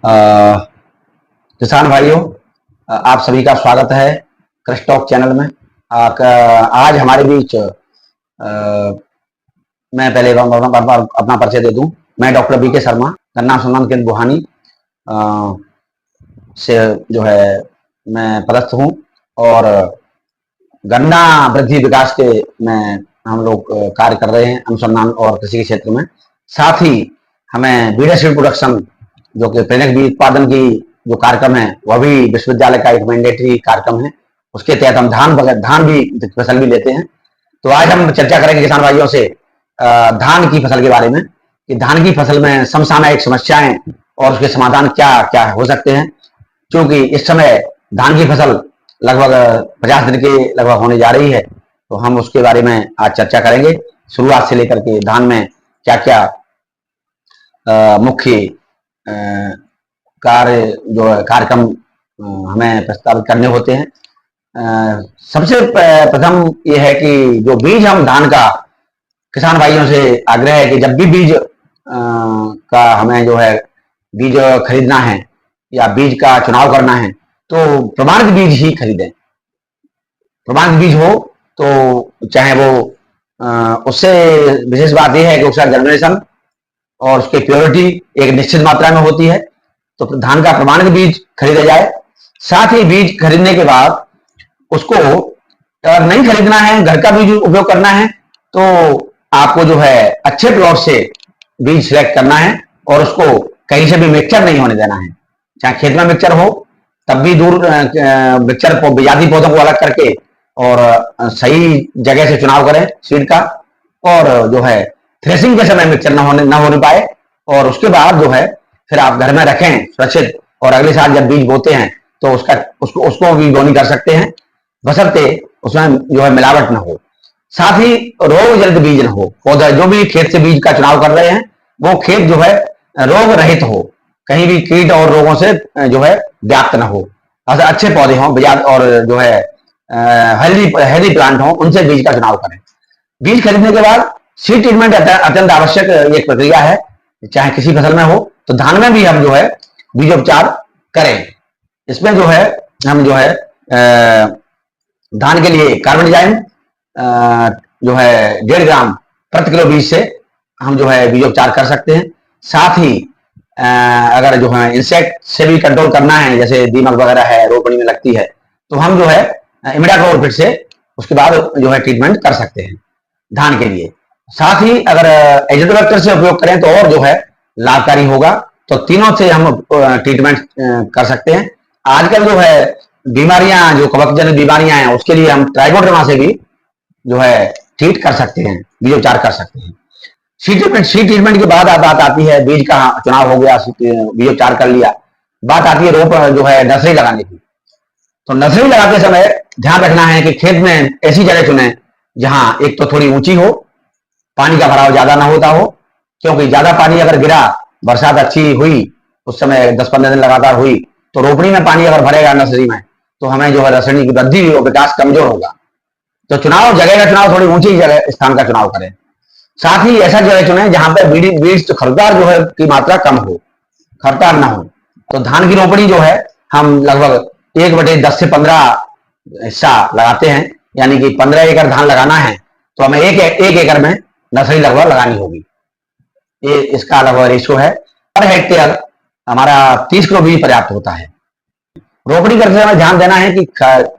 अ, किसान भाइयों, आप सभी का स्वागत है कृषि टॉक चैनल में। आज हमारे बीच मैं पहले अपना परिचय दे दूं। मैं डॉक्टर बी के शर्मा, गन्ना अनुसंधान केंद्र बुहानी से जो है मैं पदस्थ हूं और गन्ना वृद्धि विकास के में हम लोग कार्य कर रहे हैं अनुसंधान और कृषि के क्षेत्र में। साथ ही हमें बीड़ा सीड प्रोडक्शन जो कि प्रेरक बीज उत्पादन की जो कार्यक्रम है वह भी विश्वविद्यालय का एक मैंडेटरी कार्यक्रम है। उसके तहत हम धान भी फसल भी लेते हैं। तो आज हम चर्चा करेंगे किसान भाइयों से धान की फसल के बारे में कि धान की फसल में समसामयिक समस्याएं और उसके समाधान क्या क्या हो सकते हैं, क्योंकि इस समय धान की फसल लगभग 50 दिन के लगभग होने जा रही है। तो हम उसके बारे में आज चर्चा करेंगे, शुरुआत से लेकर के धान में क्या क्या मुख्य कार्यक्रम हमें प्रस्तावित करने होते हैं। सबसे प्रथम यह है कि जो बीज हम धान का, किसान भाइयों से आग्रह है कि जब भी बीज का हमें जो है बीज खरीदना है या बीज का चुनाव करना है तो प्रमाणित बीज ही खरीदें। प्रमाणित बीज हो तो चाहे वो उससे विशेष बात यह है कि उसका जर्मिनेशन और उसकी प्योरिटी एक निश्चित मात्रा में होती है। तो धान का प्रमाणित बीज खरीदा जाए। साथ ही बीज खरीदने के बाद उसको अगर नहीं खरीदना है, घर का बीज उपयोग करना है, तो आपको जो है अच्छे प्लॉट से बीज सिलेक्ट करना है और उसको कहीं से भी मिक्सचर नहीं होने देना है। चाहे खेत में मिक्सचर हो तब भी दूर मिक्सचर बीजाती पौधों को अलग करके और सही जगह से चुनाव करें सीड का, और जो है थ्रेसिंग के समय मिक्सचर न होने पाए। और उसके बाद जो है फिर आप घर में रखें सुरक्षित, और अगले साल जब बीज बोते हैं तो उसको भी बोनी कर सकते हैं, बशर्ते उसमें जो है मिलावट न हो। साथ ही रोग जनित बीज न हो। पौधा जो भी खेत से बीज का चुनाव कर रहे हैं वो खेत जो है रोग रहित हो, कहीं भी कीट और रोगों से जो है व्याप्त न हो। अच्छे पौधे हों और जो है हेल्दी प्लांट हो, उनसे बीज का चुनाव करें। बीज खरीदने के बाद सीड ट्रीटमेंट अत्यंत आवश्यक एक प्रक्रिया है, चाहे किसी फसल में हो। तो धान में भी हम जो है बीजोपचार करें। इसमें जो है हम जो है धान के लिए कार्बनडाइम जो है 1.5 ग्राम प्रति किलो बीज से हम जो है बीजोपचार कर सकते हैं। साथ ही अगर जो है इंसेक्ट से भी कंट्रोल करना है, जैसे दीमक वगैरह है रोपनी में लगती है, तो हम जो है इमिडाक्लोरपिड से उसके बाद जो है ट्रीटमेंट कर सकते हैं धान के लिए। साथ ही अगर एजोडोबैक्टर से उपयोग करें तो और जो है लाभकारी होगा। तो तीनों से हम ट्रीटमेंट कर सकते हैं। आजकल जो है बीमारियां, जो कवकजन्य बीमारियां हैं, उसके लिए हम ट्राइकोडर्मा से भी जो है ट्रीट कर सकते हैं, बीजोपचार कर सकते हैं। सीड ट्रीटमेंट के बाद बात आती है, बीज का चुनाव हो गया, बीजोपचार कर लिया, बात आती है रोप जो है नर्सरी लगाने की। तो नर्सरी लगाते समय ध्यान रखना है कि खेत में ऐसी जगह चुने जहां एक तो थोड़ी ऊंची हो, पानी का भराव ज्यादा ना होता हो, क्योंकि ज्यादा पानी अगर गिरा, बरसात अच्छी हुई, उस समय 10-15 दिन लगातार हुई, तो रोपनी में पानी अगर भरेगा नर्सरी में तो हमें जो है नर्सरी की वृद्धि और विकास कमजोर होगा। तो जगह का चुनाव थोड़ी ऊंची जगह स्थान का चुनाव करें। साथ ही ऐसा जगह चुने जहां पर बीज खरदार जो है की मात्रा कम हो, खरदार ना हो। तो धान की रोपनी जो है हम लगभग 1/10 से 15 हिस्सा लगाते हैं, यानी कि 15 एकड़ धान लगाना है तो हमें एक एकड़ में नर्सरी लगभग लगानी होगी। ये इसका लगभग रेशो है। पर हेक्टेयर हमारा 30 किलो बीज पर्याप्त होता है। रोपनी करते समय ध्यान देना है कि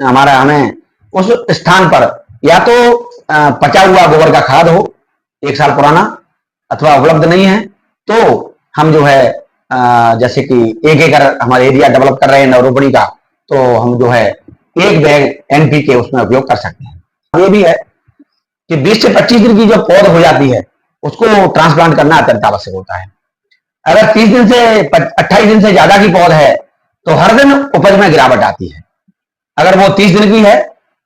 हमें उस स्थान पर या तो पचा हुआ गोबर का खाद हो 1 साल पुराना, अथवा उपलब्ध नहीं है तो हम जो है जैसे कि 1 एकड़ हमारे एरिया डेवलप कर रहे हैं रोपनी का, तो हम जो है 1 बैग NPK उसमें उपयोग कर सकते हैं। ये भी है कि 20 से 25 दिन की जो पौध हो जाती है उसको ट्रांसप्लांट करना अत्यंत आवश्यक होता है। अगर 30 दिन से 28 दिन से ज्यादा की पौध है तो हर दिन उपज में गिरावट आती है। अगर वो 30 दिन की है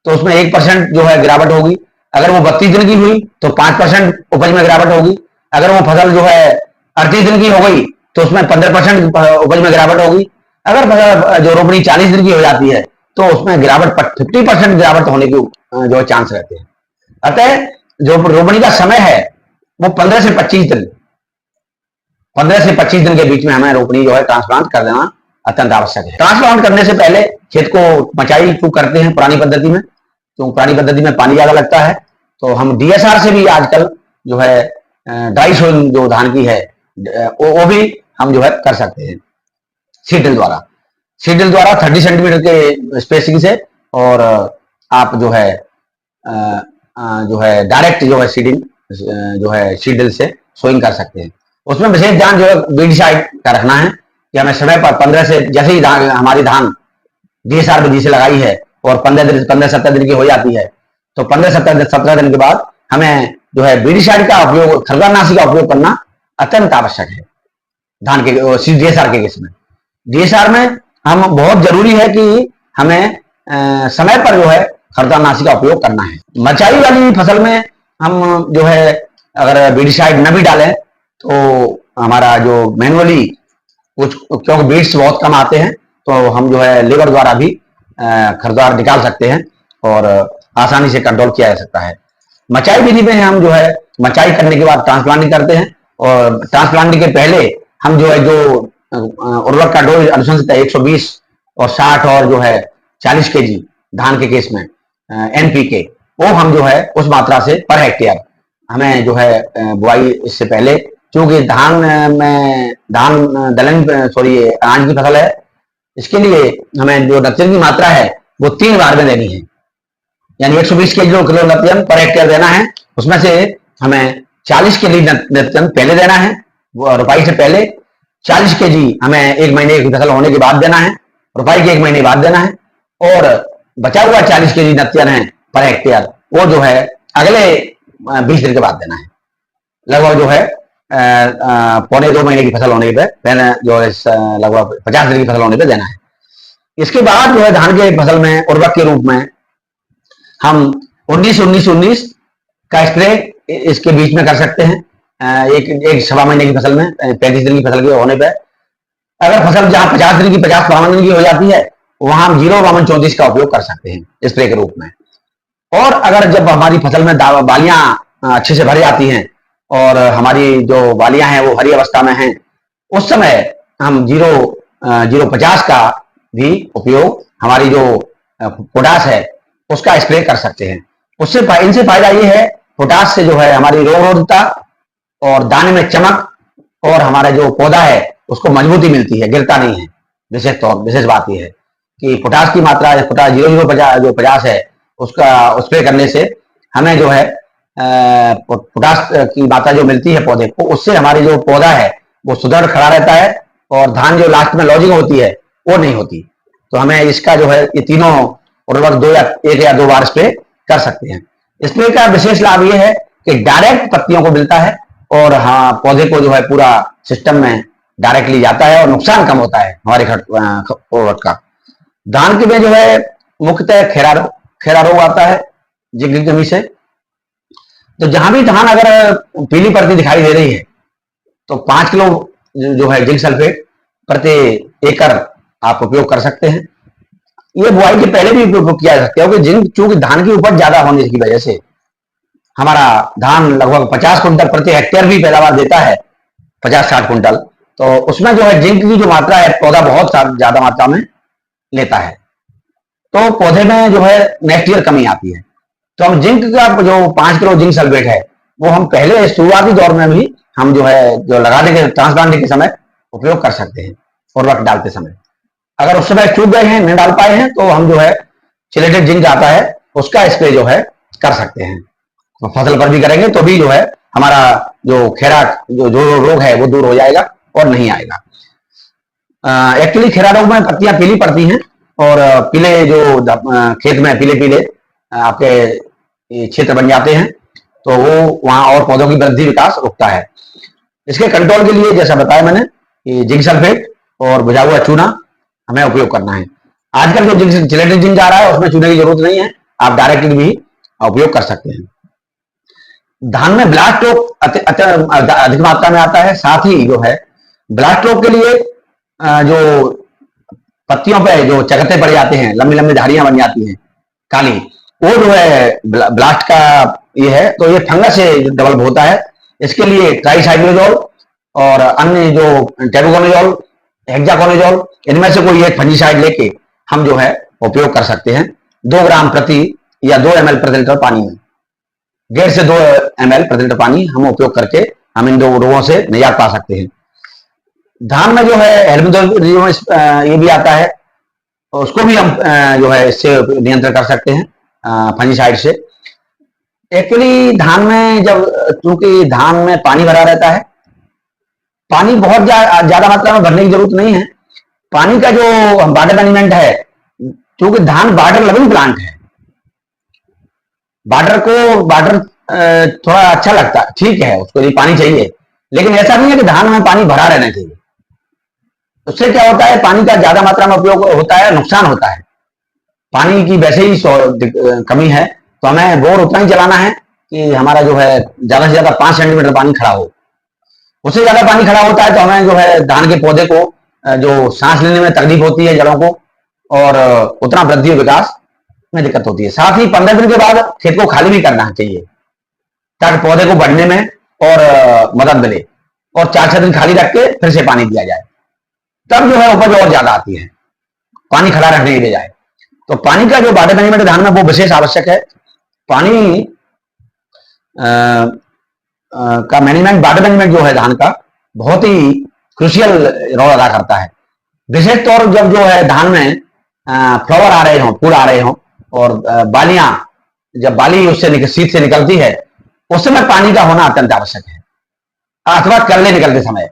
तो उसमें 1% जो है गिरावट होगी। अगर वो 32 दिन की हुई तो 5% उपज में गिरावट होगी। अगर वो फसल जो है 38 दिन की हो गई तो उसमें 15% उपज में गिरावट होगी। अगर फसल जो रोपनी 40 दिन की हो जाती है तो उसमें गिरावट 50% गिरावट होने की जो चांस रहते हैं। अतः जो रोपनी का समय है वो 15 से 25 दिन, 15 से 25 दिन के बीच में हमें रोपनी जो है ट्रांसप्लांट कर देना अत्यंत आवश्यक है। ट्रांसप्लांट करने से पहले खेत को मचाई क्यों करते हैं पुरानी पद्धति में, तो पुरानी पद्धति में पानी ज्यादा लगता है, तो हम डीएसआर से भी आजकल जो है ड्राई सोइंग जो धान की है वो भी हम जो है कर सकते हैं सीडल द्वारा। सीडल द्वारा 30 सेंटीमीटर के स्पेसिंग से, और आप जो है डायरेक्ट जो है सीडिंग जो है सीडल से सोइंग कर सकते हैं। उसमें विशेष ध्यान जो है बीडिसाइड का रखना है कि हमें समय पर 15 से, जैसे ही हमारी धान डीएसआर विधि से लगाई है और 15-17 दिन की हो जाती है, तो 15-17 दिन के बाद हमें जो है बीडिसाइड का उपयोग, खरपतवारनाशी का उपयोग करना अत्यंत आवश्यक है धान के डीएसआर के केस में। डीएसआर में हम बहुत जरूरी है कि हमें समय पर जो है खरपतवारनाशी का उपयोग करना है। मचाई वाली फसल में हम जो है अगर बीडिसाइड न भी डालें तो हमारा जो मैनुअली कुछ, क्योंकि बीड्स बहुत कम आते हैं, तो हम जो है लेबर द्वारा भी खरपतवार निकाल सकते हैं और आसानी से कंट्रोल किया जा सकता है। मचाई विधि में हम जो है मचाई करने के बाद ट्रांसप्लांटिंग करते हैं, और ट्रांसप्लांटिंग के पहले हम जो है जो उर्वरक का डोज अनुशंसित है 120 और 60 और जो है 40 kg धान के केस में एनपीके, वो हम जो है उस मात्रा से पर हेक्टेयर हमें जो है बुआई इससे पहले, क्योंकि धान में अनाज की फसल है, इसके लिए हमें जो नत्रजन की मात्रा है वो 3 बार में देनी है, यानी 120 किलो नत्रजन पर हेक्टेयर देना है। उसमें से हमें 40 kg नत्रजन पहले देना है, वो रोपाई से पहले 40 kg हमें 1 महीने की फसल होने के बाद देना है, रोपाई के 1 महीने बाद देना है, और बचा हुआ 40 kg नत्रजन है पर हेक्टेयर वो जो है अगले 20 दिन के बाद देना है। लगभग जो है 1.25-2 महीने की फसल होने पे जो है लगभग 50 दिन की फसल होने पे देना है। इसके बाद जो है धान के फसल में उर्वरक के रूप में हम 19-19-19 का स्प्रे इसके बीच में कर सकते हैं। एक सवा महीने की फसल में 35 दिन की फसल के होने पे, अगर फसल जहां 50 दिन की 50-52 दिन की हो जाती है वहां हम 0-34 का उपयोग कर सकते हैं स्प्रे के रूप में। और अगर जब हमारी फसल में बालियां अच्छे से भर जाती हैं और हमारी जो बालियां हैं वो हरी अवस्था में हैं, उस समय हम 0-50 का भी उपयोग हमारी जो पोटाश है उसका स्प्रे कर सकते हैं। उससे इनसे फायदा ये है, पोटाश से जो है हमारी रोग रोधता और दाने में चमक और हमारा जो पौधा है उसको मजबूती मिलती है, गिरता नहीं है। विशेष बात यह है कि पोटाश की मात्रा, पोटाश 0-50 है उसका स्प्रे करने से हमें जो है पोटाश की मात्रा जो मिलती है पौधे को, उससे हमारी जो पौधा है वो सुदृढ़ खड़ा रहता है और धान जो लास्ट में लॉजिंग होती है वो नहीं होती। तो हमें इसका जो है ये तीनों उर्वरक 1 या 2 बार स्प्रे कर सकते हैं। स्प्रे का विशेष लाभ ये है कि डायरेक्ट पत्तियों को मिलता है और हाँ पौधे को जो है पूरा सिस्टम में डायरेक्टली जाता है और नुकसान कम होता है हमारे उर्वरक का। धान के में जो है मुख्यतः खेरा रोग आता है जिंक की कमी से। तो जहां भी धान अगर पीली पत्ती दिखाई दे रही है तो 5 किलो जो है जिंक सल्फेट प्रति एकड़ आप उपयोग कर सकते हैं। ये बुआई के पहले भी उपयोग किया जा सकता है, क्योंकि जिंक चूंकि धान की उपज ज्यादा होने की वजह से हमारा धान लगभग 50 कुंटल प्रति हेक्टेयर भी पैदावार देता है, 50-60 कुंटल। तो उसमें जो है जिंक की जो मात्रा है पौधा बहुत ज्यादा मात्रा में लेता है, तो पौधे में जो है नेक्स्ट ईयर कमी आती है। तो हम जिंक का जो 5 किलो जिंक सल्फेट है वो हम पहले शुरुआती दौर में भी हम जो है जो लगाने के ट्रांसप्लांटिंग के समय उपयोग कर सकते हैं उर्वरक डालते समय। अगर उस समय चूक गए हैं, नहीं डाल पाए हैं, तो हम जो है चिलेटेड जिंक आता है उसका स्प्रे जो है कर सकते हैं। तो फसल पर भी करेंगे तो भी जो है हमारा जो खेरा जो रोग है वो दूर हो जाएगा और नहीं आएगा। एक्चुअली खेरा रोग में पत्तियां पीली पड़ती हैं और पीले जो खेत में पीले आपके क्षेत्र बन जाते हैं, तो वो वहां और पौधों की वृद्धि विकास रुकता है। इसके कंट्रोल के लिए जैसा बताया मैंने कि जिंक सल्फेट और भुजा हुआ चूना हमें उपयोग करना है। आजकल जो जिंक चिलेटेड जिंक आ रहा है उसमें चूने की जरूरत नहीं है, आप डायरेक्टली भी उपयोग कर सकते हैं। धान में ब्लास्ट रोग अधिक मात्रा में आता है, साथ ही जो है ब्लास्ट रोग के लिए जो पत्तियों पे जो चकत्ते पड़ जाते हैं, लंबी लंबी धारियां बन जाती हैं काली, वो जो है ब्लास्ट का ये है, तो ये फंगस से डेवलप होता है। इसके लिए ट्राइसाइक्लोजोल और अन्य जो टेबुकोनाजोल, हेक्साकोनाजोल, इनमें से कोई एक फंजीसाइड लेके हम जो है उपयोग कर सकते हैं 2 ग्राम प्रति या 2 ml प्रति लीटर पानी में। 1.5 से 2 ml प्रति लीटर पानी हम उपयोग करके हम इन 2 रोगों से निजात पा सकते हैं। धान में जो है हेल्मेंथ्रिडियम ये भी आता है, उसको भी हम जो है इससे नियंत्रण कर सकते हैं फंजीसाइड से। एक्चुअली धान में जब, क्योंकि धान में पानी भरा रहता है, पानी बहुत ज्यादा मात्रा में भरने की जरूरत नहीं है। पानी का जो वाटर मैनेजमेंट है, क्योंकि धान वाटर लविंग प्लांट है, वाटर थोड़ा अच्छा लगता है, ठीक है, उसको भी पानी चाहिए, लेकिन ऐसा नहीं है कि धान में पानी भरा रहना चाहिए। उससे क्या होता है, पानी का ज्यादा मात्रा में उपयोग होता है, नुकसान होता है। पानी की वैसे ही कमी है, तो हमें बोर उतना ही चलाना है कि हमारा जो है ज्यादा से ज्यादा 5 सेंटीमीटर पानी खड़ा हो। उससे ज्यादा पानी खड़ा होता है तो हमें जो है धान के पौधे को जो सांस लेने में तकलीफ होती है जड़ों को, और उतना वृद्धि और विकास में दिक्कत होती है। साथ ही 15 दिन के बाद खेत को खाली भी करना चाहिए, ताकि पौधे को बढ़ने में और मदद मिले, और 4-6 दिन खाली रख के फिर से पानी दिया जाए, तब जो है उपज और ज्यादा आती है, पानी खड़ा रखने के लिए जाए। तो पानी का जो वाटर मैनेजमेंट धान में वो विशेष आवश्यक है। पानी का मैनेजमेंट, वाटर मैनेजमेंट जो है धान का बहुत ही क्रुशियल रोल अदा करता है। विशेष तौर जब जो है धान में फ्लावर आ रहे हों, फूल आ रहे हों, और बालियां, जब बाली उससे सीध से निकलती है, उस समय पानी का होना अत्यंत आवश्यक है। अथवा कल्ले निकलते समय,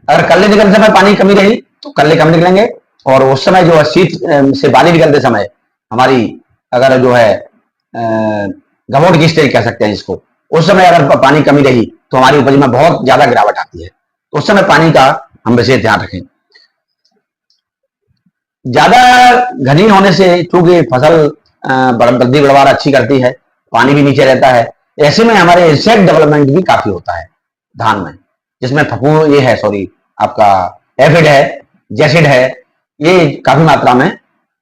अगर कल्ले निकलते समय पानी कमी रही तो कल्ले कम निकलेंगे, और उस समय जो है सीध से बाली निकलते समय हमारी, अगर जो है गमोट की स्टेज कह सकते हैं इसको, उस समय अगर पानी कमी रही तो हमारी उपज में बहुत ज्यादा गिरावट आती है। तो उस समय पानी का हम विशेष ध्यान रखें। ज्यादा घनी होने से, चूंकि फसल वृद्धि बढ़वार अच्छी करती है, पानी भी नीचे रहता है, ऐसे में हमारे इंसेक्ट डेवलपमेंट भी काफी होता है धान में, जिसमें फफूंद ये है, सॉरी आपका एफिड है, जैसिड है, ये काफी मात्रा में,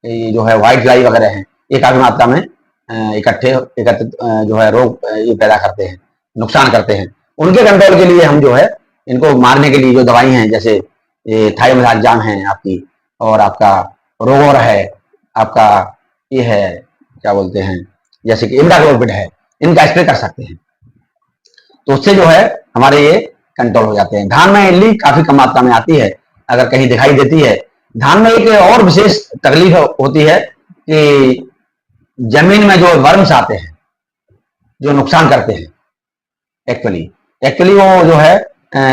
ये जो है व्हाइट फ्लाई वगैरह है, ये काफी मात्रा में एकत्रित जो है रोग ये पैदा करते हैं, नुकसान करते हैं। उनके कंट्रोल के लिए हम जो है इनको मारने के लिए जो दवाई हैं, जैसे ये थायोमेथाक्साम है आपकी, और आपका रोगोर है, आपका ये है क्या बोलते हैं, जैसे कि इमिडाक्लोपिड है, इनका स्प्रे कर सकते हैं। तो उससे जो है हमारे ये कंट्रोल हो जाते हैं। धान में इल्ली काफी कम मात्रा में आती है, अगर कहीं दिखाई देती है। धान में एक और विशेष तकलीफ होती है कि जमीन में जो वर्म्स आते हैं, जो नुकसान करते हैं, एक्चुअली वो जो है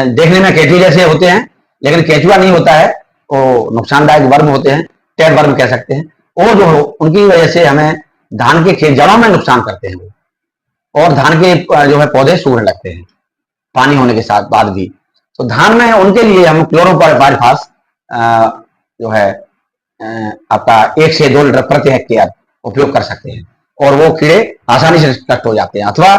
देखने में केचुए जैसे होते हैं, लेकिन केचुआ नहीं होता है, वो नुकसानदायक वर्म होते हैं, टैप वर्म कह सकते हैं। वो जो उनकी वजह से हमें धान के खेत जड़ों में नुकसान करते हैं वो, और धान के जो है पौधे सूखने लगते हैं पानी होने के साथ बाद भी। तो धान में उनके लिए हम क्लोरोपाइरिफास जो है आपका 1 से 2 लीटर प्रति हेक्टेयर उपयोग कर सकते हैं, और वो कीड़े आसानी से नष्ट हो जाते हैं। अथवा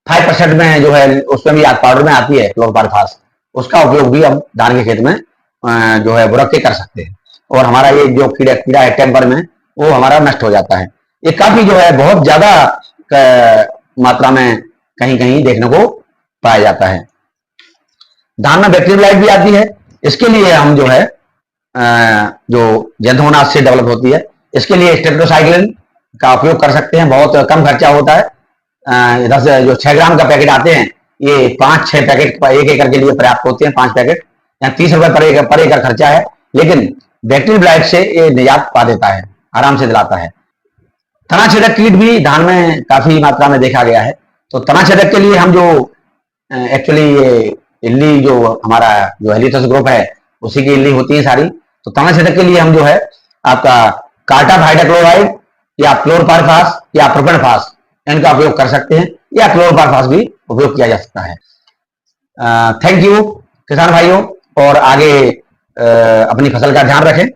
5% में जो है उसमें भी पाउडर में आती है क्लोरोपाइरिफास, उसका उपयोग भी हम धान के खेत में जो है बुरक के कर सकते हैं, और हमारा ये जो कीड़ा है टेम्पर में, वो हमारा नष्ट हो जाता है। ये काफी जो है बहुत ज्यादा मात्रा में कहीं कहीं देखने को पाया जाता है। धान में बैक्टीरियालाइट भी आती है, इसके लिए हम जो है जो जैंतुनाशक से डेवलप होती है, इसके लिए स्टेप्टोसाइक्लिन का उपयोग कर सकते हैं। बहुत कम खर्चा होता है, 10 जो 6 ग्राम का पैकेट आते हैं, ये 5-6 पैकेट 1 एकड़ के लिए पर्याप्त होते हैं। 5 पैकेट या 30 रुपए पर एकड़ खर्चा है, लेकिन बैक्टीरियालाइट से ये निजात पा देता है, आराम से दिलाता है। तना छेदक कीट भी धान में काफी मात्रा में देखा गया है। तो तना छेदक के लिए हम जो एक्चुअली ये इल्ली जो हमारा जो हेलिथस ग्रुप है, उसी की इल्ली होती है सारी। तो तना छेदक के लिए हम जो है आपका कार्टाप हाइड्रोक्लोराइड या क्लोरोपाइरिफास या प्रोपेनफास, इनका उपयोग कर सकते हैं, या क्लोरोपाइरिफास भी उपयोग किया जा सकता है। थैंक यू किसान भाइयों, और आगे अपनी फसल का ध्यान रखें।